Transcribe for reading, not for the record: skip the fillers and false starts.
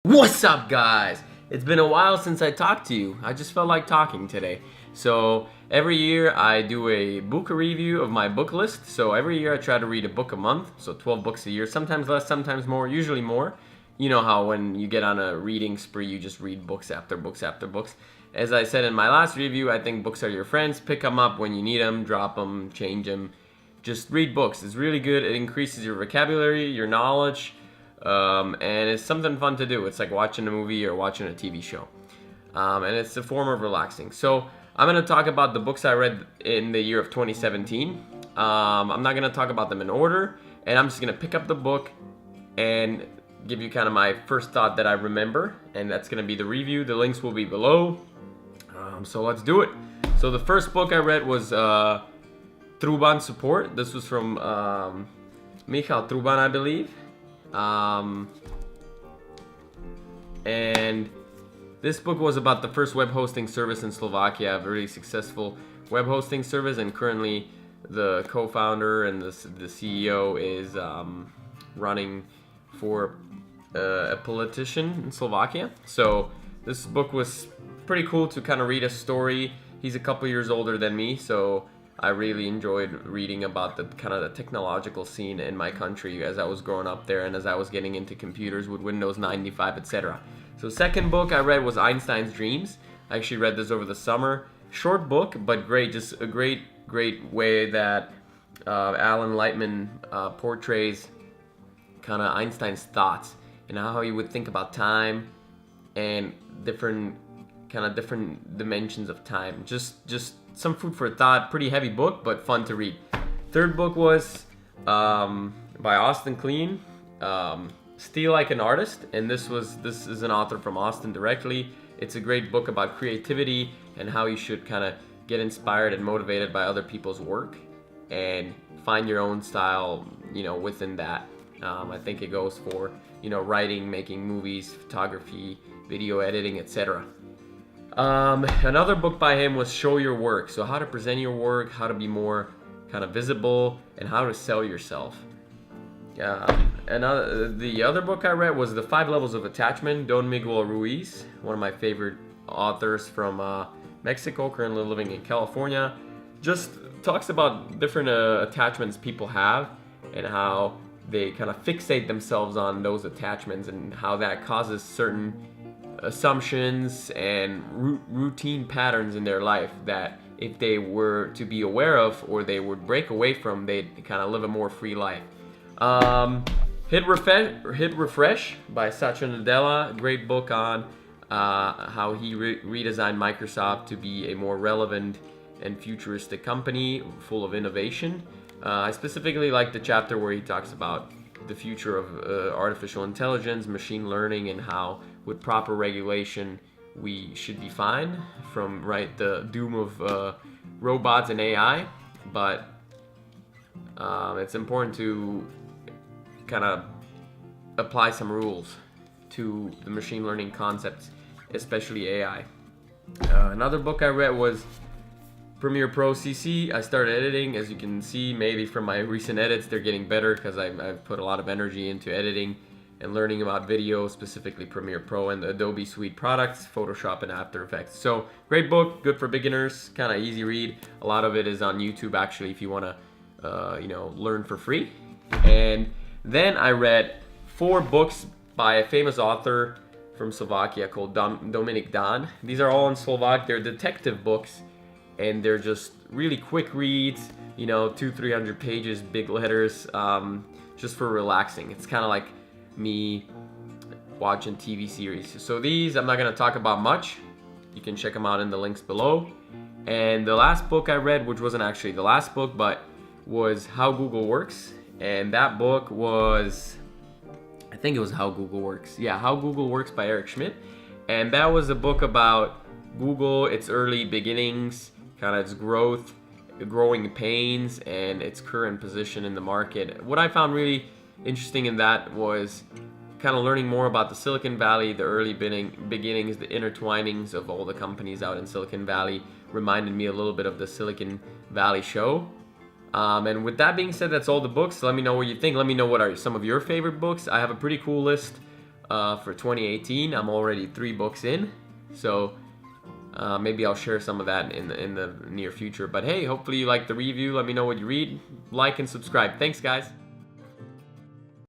What's up, guys? It's been a while since I talked to you. I just felt like talking today. So every year I do a book review of my book list. So every year I try to read a book a month, so 12 books a year, sometimes less, sometimes more, usually more. You know how when you get on a reading spree, you just read books after books after books. As I said in my last review, I think books are your friends. Pick them up when you need them, drop them, change them. Just read books. It's really good. It increases your vocabulary, your knowledge. And it's something fun to do. It's like watching a movie or watching a TV show. And it's a form of relaxing. So I'm going to talk about the books I read in the year of 2017. I'm not going to talk about them in order. And I'm just going to pick up the book and give you kind of my first thought that I remember. And that's going to be the review. The links will be below. So let's do it. So the first book I read was Truban Support. This was from Michal Truban, I believe. And this book was about the first web hosting service in Slovakia, a very successful web hosting service, and currently the co-founder and the CEO is running for a politician in Slovakia. So this book was pretty cool to kind of read a story. He's a couple years older than me, so I really enjoyed reading about the kind of the technological scene in my country as I was growing up there and as I was getting into computers with Windows 95, etc. So second book I read was Einstein's Dreams. I actually read this over the summer. Short book, but great. Just a great way that Alan Lightman portrays kind of Einstein's thoughts and how he would think about time and different dimensions of time. Just some food for thought. Pretty heavy book, but fun to read. Third book was by Austin Kleon, Steal Like an Artist, and this is an author from Austin directly. It's a great book about creativity and how you should kind of get inspired and motivated by other people's work and find your own style, within that. I think it goes for, writing, making movies, photography, video editing, etc. Another book by him was Show Your Work. So how to present your work, how to be more kind of visible, and how to sell yourself. The other book I read was The 5 Levels of Attachment, Don Miguel Ruiz, one of my favorite authors from Mexico, currently living in California. Just talks about different attachments people have and how they kind of fixate themselves on those attachments and how that causes certain assumptions and routine patterns in their life that if they were to be aware of or they would break away from, they'd kind of live a more free life. Hit Refresh by Satya Nadella, great book on how he redesigned Microsoft to be a more relevant and futuristic company full of innovation. I specifically like the chapter where he talks about the future of artificial intelligence, machine learning, and how with proper regulation we should be fine from the doom of robots and AI, but it's important to kind of apply some rules to the machine learning concepts, especially AI. Another book I read was Premiere Pro CC. I started editing. As you can see, maybe from my recent edits, they're getting better because I've put a lot of energy into editing and learning about video, specifically Premiere Pro and the Adobe suite products, Photoshop and After Effects. So great book, good for beginners, kind of easy read. A lot of it is on YouTube actually if you want to learn for free. And then I read 4 books by a famous author from Slovakia called Dominik Dan. These are all in Slovak. They're detective books and they're just really quick reads, 200-300 pages, big letters, just for relaxing. It's kind of like me watching TV series. So these I'm not going to talk about much. You can check them out in the links below. And the last book I read, which wasn't actually the last book, but was How Google Works. And that book was, I think it was How Google Works. Yeah, How Google Works by Erich Schmidt. And that was a book about Google, its early beginnings, kind of its growth, growing pains, and its current position in the market. What I found really interesting in that was kind of learning more about the Silicon Valley, the early beginnings, the intertwinings of all the companies out in Silicon Valley. Reminded me a little bit of the Silicon Valley show. And with that being said, that's all the books. Let me know what you think. Let me know what are some of your favorite books. I have a pretty cool list for 2018. I'm already 3 books in, so maybe I'll share some of that in the near future. But hey, hopefully you like the review. Let me know what you read. Like and subscribe. Thanks, guys.